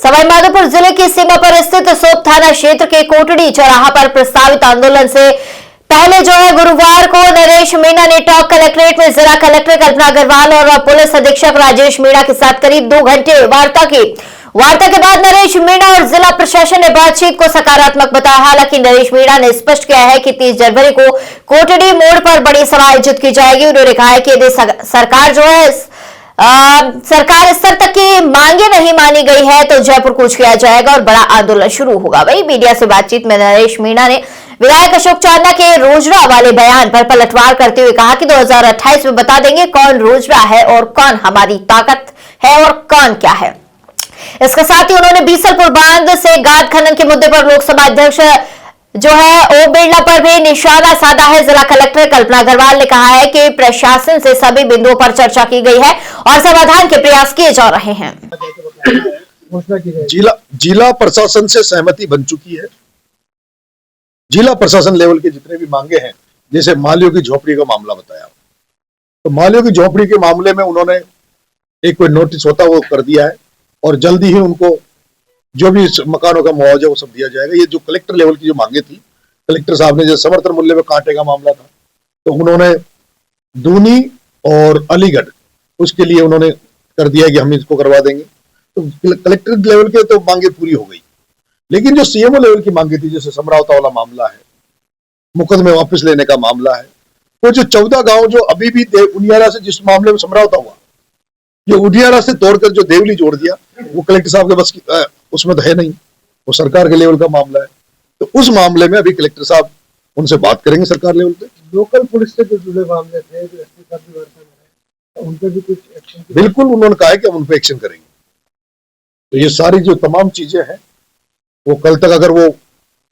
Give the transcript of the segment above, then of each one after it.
सवाईमाधोपुर जिले की सीमा पर स्थित सोप थाना क्षेत्र के कोटड़ी चौराहा पर प्रस्तावित आंदोलन से पहले गुरुवार को नरेश मीणा ने टॉक कलेक्ट्रेट में जिला कलेक्टर कल्पना अग्रवाल और पुलिस अधीक्षक राजेश मीणा के साथ करीब 2 घंटे वार्ता की। वार्ता के बाद नरेश मीणा और जिला प्रशासन ने बातचीत को सकारात्मक बताया। हालांकि नरेश मीणा ने स्पष्ट किया है कि 30 जनवरी को कोटड़ी मोड़ पर बड़ी सभा आयोजित की जाएगी। उन्होंने कहा है कि यदि सरकार सरकार स्तर तक की मांगे नहीं मानी गई है तो जयपुर कूच किया जाएगा और बड़ा आंदोलन शुरू होगा। वही मीडिया से बातचीत में नरेश मीणा ने विधायक अशोक चांदना के रोजड़ा वाले बयान पर पलटवार करते हुए कहा कि 2028 में बता देंगे कौन रोजड़ा है और कौन हमारी ताकत है और कौन क्या है। इसके साथ ही उन्होंने बीसलपुर बांध से गाद खनन के मुद्दे पर लोकसभा अध्यक्ष ओम बिरला पर भी निशाना साधा है। जिला कलेक्टर कल्पना अग्रवाल ने कहा है कि प्रशासन से सभी बिंदुओं पर चर्चा की गई है और समाधान के प्रयास किए जा रहे हैं। जिला प्रशासन से सहमति बन चुकी है। जिला प्रशासन लेवल के जितने भी मांगे हैं, जैसे मालियों की झोपड़ी का मामला बताया, तो मालियों की झोपड़ी के मामले में उन्होंने एक कोई नोटिस होता वो कर दिया है और जल्दी ही उनको जो भी मकानों का मुआवजा वो सब दिया जाएगा। ये जो कलेक्टर लेवल की जो मांगे थी, कलेक्टर साहब ने जो समर्थन मूल्य में कांटे का मामला था, तो उन्होंने दूनी और अलीगढ़ उसके लिए उन्होंने कर दिया कि हम इसको करवा देंगे। तो कलेक्टर लेवल के तो मांगे पूरी हो गई, लेकिन जो सीएमओ लेवल की मांगे थी, जैसे समरावता वाला मामला है, मुकदमे वापस लेने का मामला है, वो जो 14 गांव जो अभी भी उनियारा से जिस मामले में समरावता हुआ, जो उनियारा से तोड़कर जो देवली जोड़ दिया, वो कलेक्टर साहब के बस उसमें तो है नहीं, वो सरकार के लेवल का मामला है। तो उस मामले में अभी कलेक्टर साहब उनसे बात करेंगे सरकार लेवल पे। लोकल पुलिस से जो जुड़े मामले थे, जो एसपी साहब भी वर्तन है, उन पे भी कुछ एक्शन? बिल्कुल, उन्होंने कहा है कि हम उन पे एक्शन करेंगे। तो ये सारी जो तमाम चीजें हैं वो कल तक, अगर वो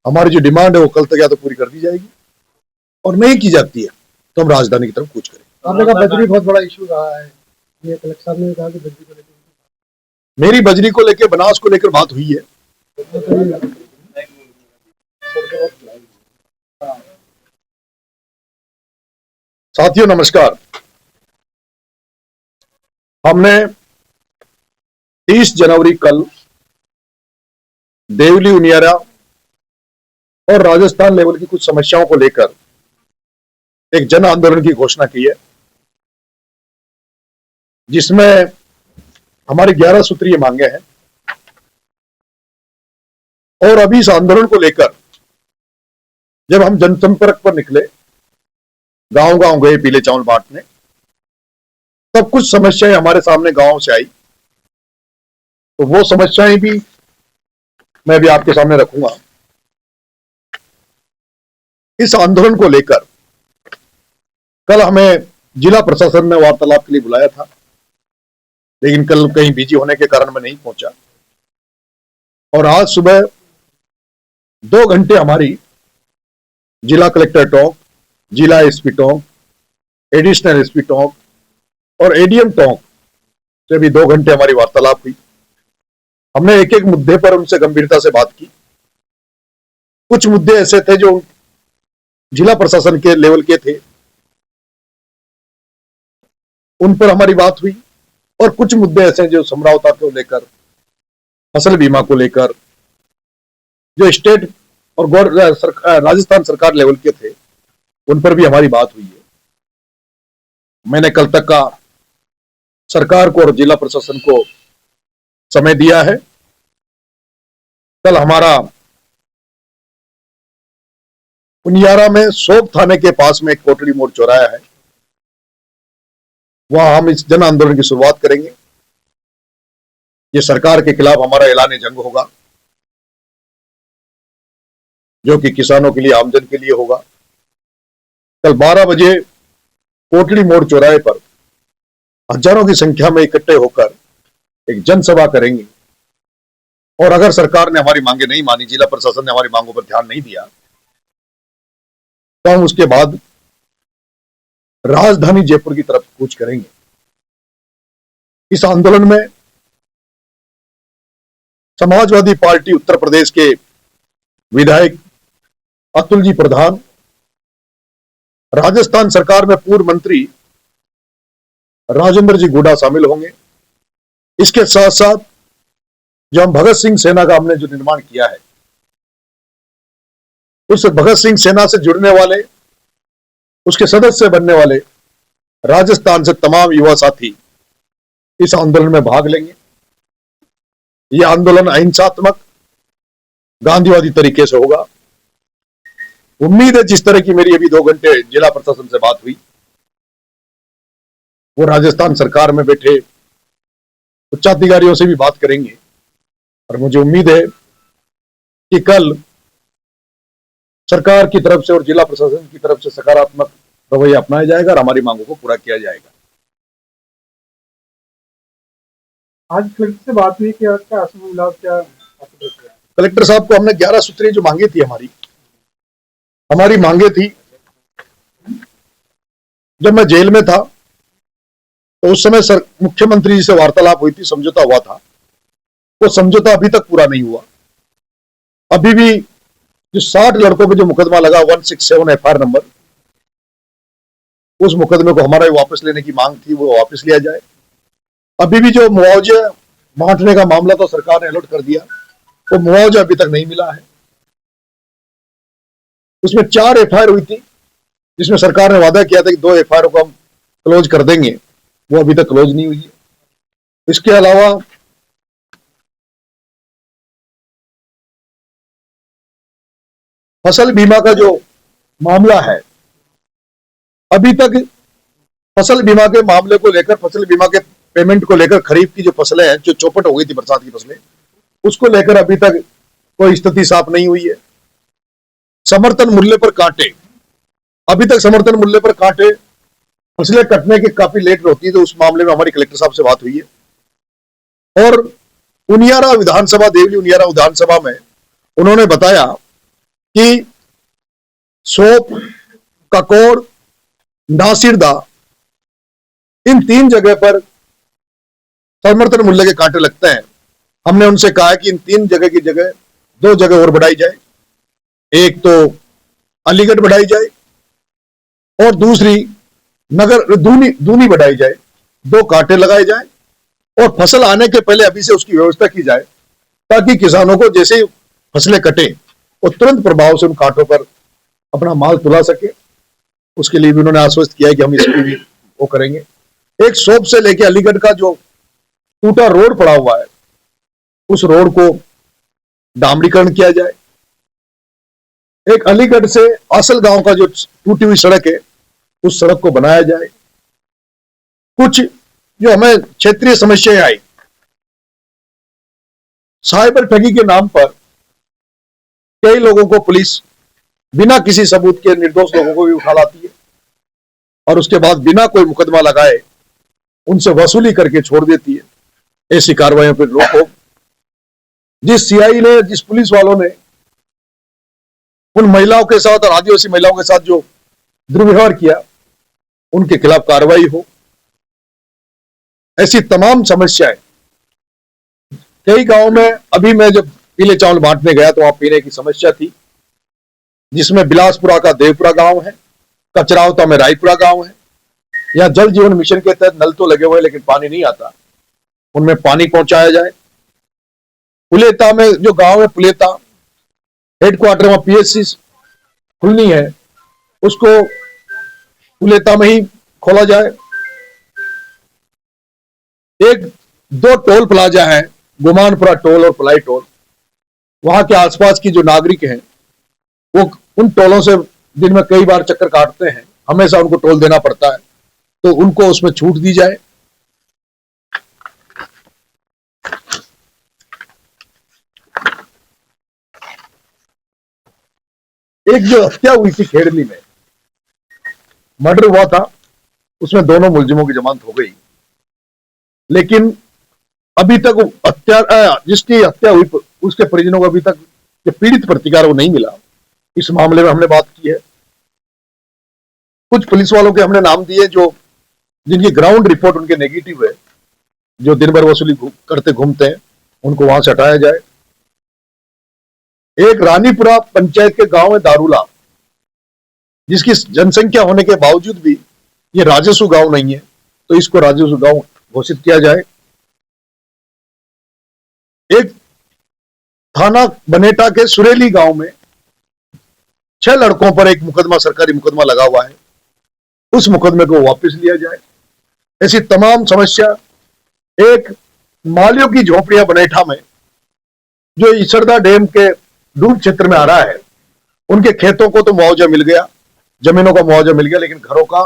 हमारी जो डिमांड है वो कल तक या तो पूरी कर दी जाएगी और नहीं की जाती है तो हम राजधानी की तरफ कूच करेंगे। आपने कहा बजरी बहुत बड़ा इशू रहा है, ये कलेक्टर साहब ने कहा कि बजरी को लेकर, मेरी बजरी को लेकर, बनास को लेकर बात हुई है। साथियों नमस्कार। हमने 30 जनवरी कल देवली, उनियारा और राजस्थान लेवल की कुछ समस्याओं को लेकर एक जन आंदोलन की घोषणा की है, जिसमें हमारी 11 सूत्रीय मांगे हैं। और अभी इस आंदोलन को लेकर जब हम जनसंपर्क पर निकले, गांव गांव गए पीले चावल बांटने, तब कुछ समस्याएं हमारे सामने गांव से आई। तो वो समस्याएं भी मैं भी आपके सामने रखूंगा। इस आंदोलन को लेकर कल हमें जिला प्रशासन ने वार्तालाप के लिए बुलाया था, लेकिन कल कहीं बिजी होने के कारण मैं नहीं पहुंचा। और आज सुबह 2 घंटे हमारी जिला कलेक्टर टॉक, जिला SP talk, additional SP talk और एडीएम टॉक से भी 2 घंटे हमारी वार्तालाप हुई। हमने एक एक मुद्दे पर उनसे गंभीरता से बात की। कुछ मुद्दे ऐसे थे जो जिला प्रशासन के लेवल के थे, उन पर हमारी बात हुई, और कुछ मुद्दे ऐसे जो समरावता को लेकर, फसल बीमा को लेकर, जो स्टेट और राजस्थान सरकार लेवल के थे, उन पर भी हमारी बात हुई है। मैंने कल तक का सरकार को और जिला प्रशासन को समय दिया है। कल हमारा उनियारा में सोप थाने के पास में एक कोटड़ी मोड़ चौराया है, वहां हम इस जन आंदोलन की शुरुआत करेंगे। ये सरकार के खिलाफ हमारा ऐलान जंग होगा, जो कि किसानों के लिए, आमजन के लिए होगा। कल 12 बजे कोटड़ी मोड़ चौराहे पर हजारों की संख्या में इकट्ठे होकर एक जनसभा करेंगे। और अगर सरकार ने हमारी मांगे नहीं मानी, जिला प्रशासन ने हमारी मांगों पर ध्यान नहीं दिया, तो हम उसके बाद राजधानी जयपुर की तरफ कूच करेंगे। इस आंदोलन में समाजवादी पार्टी उत्तर प्रदेश के विधायक अतुल जी प्रधान, राजस्थान सरकार में पूर्व मंत्री राजेंद्र जी गुडा शामिल होंगे। इसके साथ साथ जो हम भगत सिंह सेना का हमने जो निर्माण किया है, उस भगत सिंह सेना से जुड़ने वाले, उसके सदस्य बनने वाले राजस्थान से तमाम युवा साथी इस आंदोलन में भाग लेंगे। यह आंदोलन अहिंसात्मक गांधीवादी तरीके से होगा। उम्मीद है जिस तरह की मेरी अभी 2 घंटे जिला प्रशासन से बात हुई, वो राजस्थान सरकार में बैठे उच्चाधिकारियों से भी बात करेंगे और मुझे उम्मीद है कि कल सरकार की तरफ से और जिला प्रशासन की तरफ से सकारात्मक रवैया अपनाया जाएगा और हमारी मांगों को पूरा किया जाएगा। आज कलेक्टर से बात हुई कि क्या असम लाभ क्या कलेक्टर साहब को हमने 11 सूत्रीय जो मांगे थी, हमारी मांगे थी। जब मैं जेल में था तो उस समय मुख्यमंत्री जी से वार्तालाप हुई थी, समझौता हुआ था। वो समझौता अभी तक पूरा नहीं हुआ। अभी भी जो 60 लड़कों पे जो मुकदमा लगा 167 एफआईआर नंबर, उस मुकदमे को हमारा वापस लेने की मांग थी, वो वापस लिया जाए। अभी भी जो मुआवजा बांटने का मामला तो सरकार ने अलर्ट कर दिया, वो मुआवजा अभी तक नहीं मिला है। उसमें 4 एफआईआर हुई थी, जिसमें सरकार ने वादा किया था कि 2 एफआईआर को हम क्लोज कर देंगे, वो अभी तक क्लोज नहीं हुई है। इसके अलावा फसल बीमा का जो मामला है, अभी तक फसल बीमा के मामले को लेकर, फसल बीमा के पेमेंट को लेकर, खरीफ की जो फसलें हैं, जो चौपट हो गई थी बरसात की फसलें, उसको लेकर अभी तक कोई स्थिति साफ नहीं हुई है। समर्थन मूल्य पर कांटे, अभी तक समर्थन मूल्य पर कांटे, फसलें कटने की काफी लेट होती है, तो उस मामले में हमारी कलेक्टर साहब से बात हुई है। और उनियारा विधानसभा, देवली उनियारा विधानसभा में उन्होंने बताया कि सोप, ककोर, नासिरदा, इन 3 जगह पर समर्थन मूल्य के कांटे लगते हैं। हमने उनसे कहा है कि इन 3 जगह की जगह 2 जगह और बढ़ाई जाए। एक तो अलीगढ़ बढ़ाई जाए और दूसरी नगर दूनी बढ़ाई जाए। 2 कांटे लगाए जाए और फसल आने के पहले अभी से उसकी व्यवस्था की जाए, ताकि किसानों को जैसे ही फसलें कटे वो तुरंत प्रभाव से उन कांटों पर अपना माल तुला सके। उसके लिए भी उन्होंने आश्वस्त किया है कि हम इसकी भी वो करेंगे। एक सोप से लेके अलीगढ़ का जो टूटा रोड पड़ा हुआ है, उस रोड को डामरीकरण किया जाए। एक अलीगढ़ से आसल गांव का जो टूटी हुई सड़क है, उस सड़क को बनाया जाए। कुछ जो हमें क्षेत्रीय समस्याएं आई, साइबर ठगी के नाम पर कई लोगों को पुलिस बिना किसी सबूत के, निर्दोष लोगों को भी उठा लाती है और उसके बाद बिना कोई मुकदमा लगाए उनसे वसूली करके छोड़ देती है। ऐसी कार्रवाइयों पर रोक हो। जिस सीआई ने, जिस पुलिस वालों ने उन महिलाओं के साथ और आदिवासी महिलाओं के साथ जो दुर्व्यवहार किया, उनके खिलाफ कार्रवाई हो। ऐसी तमाम समस्याएं कई गांव में, अभी मैं जब पीले चावल बांटने गया तो वहां पीने की समस्या थी, जिसमें बिलासपुरा का देवपुरा गांव है, कचरावता में रायपुरा गांव है। यहाँ जल जीवन मिशन के तहत नल तो लगे हुए लेकिन पानी नहीं आता, उनमें पानी पहुंचाया जाए। पुलेता में जो गांव है, पुलेता हेडक्वार्टर में पीएचसी खुलनी है, उसको पुलेता में ही खोला जाए। 1-2 टोल प्लाजा है, गुमानपुरा टोल और पलाई टोल। वहां के आसपास की जो नागरिक हैं, वो उन टोलों से दिन में कई बार चक्कर काटते हैं, हमेशा उनको टोल देना पड़ता है, तो उनको उसमें छूट दी जाए। एक जो हत्या हुई थी खेड़ली में, मर्डर हुआ था, उसमें दोनों मुलजिमों की जमानत हो गई, लेकिन अभी तक जिसकी हत्या हुई उसके परिजनों को अभी तक जो पीड़ित प्रतिकार वो नहीं मिला। इस मामले में हमने बात की है। कुछ पुलिस वालों के हमने नाम दिए जो जिनकी ग्राउंड रिपोर्ट उनके नेगेटिव है, जो दिन भर वसूली करते घूमते हैं, उनको वहां से हटाया जाए। एक रानीपुरा पंचायत के गांव है दारूला, जिसकी जनसंख्या होने के बावजूद भी ये राजस्व गांव नहीं है, तो इसको राजस्व गांव घोषित किया जाए। एक थाना बनेटा के सुरेली गांव में 6 लड़कों पर एक मुकदमा, सरकारी मुकदमा लगा हुआ है, उस मुकदमे को वापस लिया जाए। ऐसी तमाम समस्या, एक मालियों की झोपड़ियां बनेठा में जो इसरदा डैम के डूब क्षेत्र में आ रहा है, उनके खेतों को तो मुआवजा मिल गया, जमीनों का मुआवजा मिल गया, लेकिन घरों का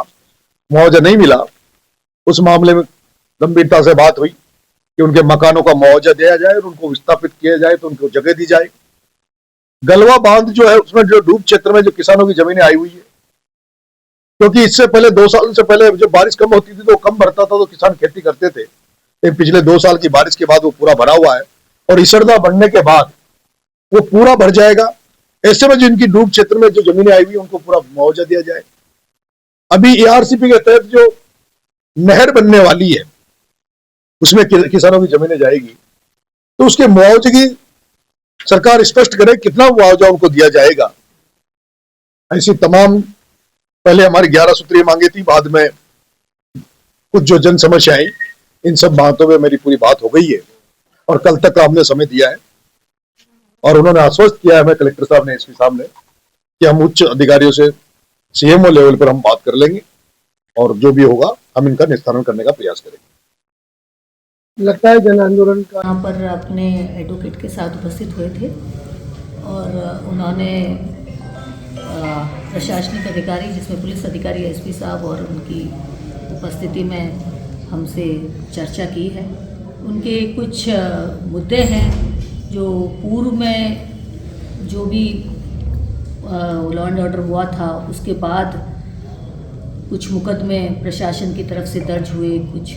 मुआवजा नहीं मिला। उस मामले में गंभीरता से बात हुई कि उनके मकानों का मुआवजा दिया जाए और उनको विस्थापित किया जाए, तो उनको जगह दी जाए। गलवा बांध जो है, उसमें जो डूब क्षेत्र में जो किसानों की जमीनें आई हुई है, क्योंकि इससे पहले 2 साल से पहले जब बारिश कम होती थी तो कम भरता था, तो किसान खेती करते थे। लेकिन पिछले 2 साल की बारिश के बाद वो पूरा भरा हुआ है और इसरदा बढ़ने के बाद वो पूरा भर जाएगा। ऐसे में जिनकी डूब क्षेत्र में जो जमीनें आई हुई है, उनको पूरा मुआवजा दिया जाए। अभी एआरसीपी के तहत जो नहर बनने वाली है, उसमें किसानों की जमीनें जाएगी, तो उसके मुआवजे की सरकार स्पष्ट करे कितना मुआवजा उनको दिया जाएगा। ऐसी तमाम, पहले हमारी 11 सूत्रीय मांगे थी, बाद में कुछ जो जन समस्याएं, इन सब बातों में मेरी पूरी बात हो गई है और कल तक का हमने समय दिया है और उन्होंने आश्वस्त किया है हमें, कलेक्टर साहब ने, एसपी साहब ने, कि हम उच्च अधिकारियों से सीएमओ लेवल पर हम बात कर लेंगे और जो भी होगा हम इनका निस्तारण करने का प्रयास करेंगे। लगता है जन आंदोलन का यहाँ पर अपने एडवोकेट के साथ उपस्थित हुए थे और उन्होंने प्रशासनिक अधिकारी, जिसमें पुलिस अधिकारी, एसपी साहब और उनकी उपस्थिति में हमसे चर्चा की है। उनके कुछ मुद्दे हैं जो पूर्व में जो भी लॉ एंड ऑर्डर हुआ था, उसके बाद कुछ मुकदमे प्रशासन की तरफ से दर्ज हुए, कुछ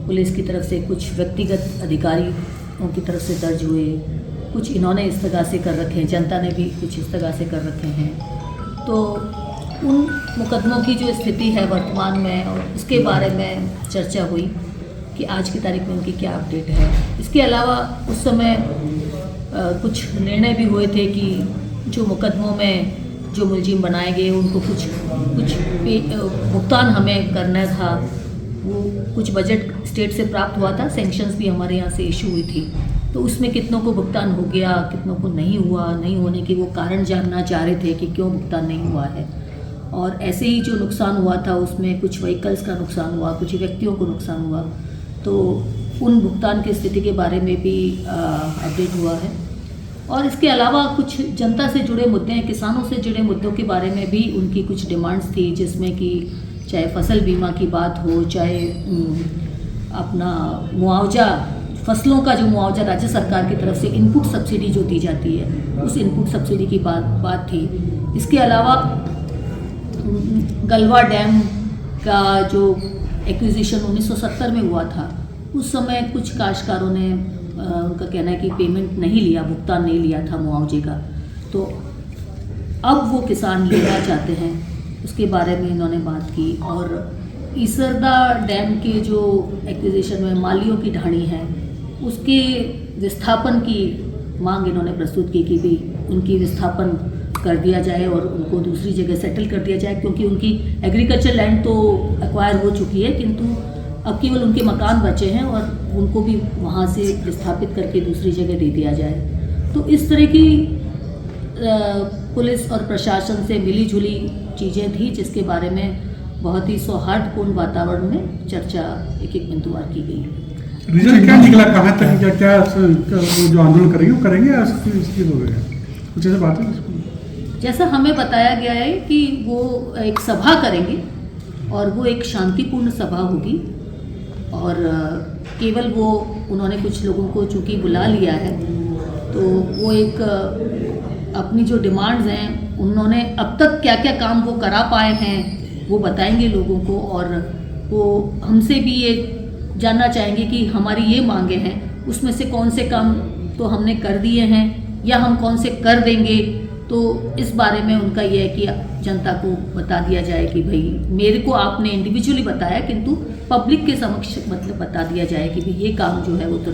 पुलिस की तरफ से, कुछ व्यक्तिगत अधिकारियों की तरफ से दर्ज हुए, कुछ इन्होंने इस्तगासे कर रखे हैं, जनता ने भी कुछ इस्तगासे कर रखे हैं। तो उन मुकदमों की जो स्थिति है वर्तमान में, और उसके बारे में चर्चा हुई कि आज की तारीख में उनकी क्या अपडेट है। इसके अलावा उस समय कुछ निर्णय भी हुए थे कि जो मुकदमों में जो मुलजिम बनाए गए उनको कुछ भुगतान हमें करना था। वो कुछ बजट स्टेट से प्राप्त हुआ था, सैंक्शंस भी हमारे यहाँ से इशू हुई थी, तो उसमें कितनों को भुगतान हो गया, कितनों को नहीं हुआ। नहीं होने के वो कारण जानना चाह रहे थे कि क्यों भुगतान नहीं हुआ है। और ऐसे ही जो नुकसान हुआ था उसमें कुछ व्हीकल्स का नुकसान हुआ, कुछ व्यक्तियों को नुकसान हुआ, तो उन भुगतान की स्थिति के बारे में भी अपडेट हुआ है। और इसके अलावा कुछ जनता से जुड़े मुद्दे हैं, किसानों से जुड़े मुद्दों के बारे में भी उनकी कुछ डिमांड्स थी, जिसमें कि चाहे फसल बीमा की बात हो, चाहे अपना मुआवजा, फसलों का जो मुआवजा राज्य सरकार की तरफ से इनपुट सब्सिडी जो दी जाती है, उस इनपुट सब्सिडी की बात थी। इसके अलावा गलवा डैम का जो एक्विजिशन 1970 में हुआ था, उस समय कुछ काश्तकारों ने उनका कहना है कि पेमेंट नहीं लिया, भुगतान नहीं लिया था मुआवजे का, तो अब वो किसान लेना चाहते हैं, उसके बारे में इन्होंने बात की। और इसरदा डैम के जो एक्विजिशन में मालियों की ढाणी है, उसके विस्थापन की मांग इन्होंने प्रस्तुत की कि भी उनकी विस्थापन कर दिया जाए और उनको दूसरी जगह सेटल कर दिया जाए, क्योंकि उनकी एग्रीकल्चर लैंड तो एक्वायर हो चुकी है, किंतु अब केवल उनके मकान बचे हैं और उनको भी वहाँ से विस्थापित करके दूसरी जगह दे दिया जाए। तो इस तरह की पुलिस और प्रशासन से मिली-जुली चीज़ें थी, जिसके बारे में बहुत ही सौहार्दपूर्ण वातावरण में चर्चा एक बिंदुवार की गई। रिजल्ट क्या निकला, कहाँ तक क्या वो जो आंदोलन करेंगे वो करेंगे या इसकी हो गया कुछ ऐसा बात है? जैसा हमें बताया गया है कि वो एक सभा करेंगे और वो एक शांतिपूर्ण सभा होगी, और केवल वो उन्होंने कुछ लोगों को चूँकि बुला लिया है, तो वो एक अपनी जो डिमांड्स हैं, उन्होंने अब तक क्या क्या काम वो करा पाए हैं वो बताएंगे लोगों को, और वो हमसे भी ये जानना चाहेंगे कि हमारी ये मांगे हैं, उसमें से कौन से काम तो हमने कर दिए हैं या हम कौन से कर देंगे। तो इस बारे में उनका ये है कि जनता को बता दिया जाए कि भाई मेरे को आपने इंडिविजुअली बताया, किंतु पब्लिक के समक्ष मतलब बता दिया जाए कि भाई ये काम जो है वो तो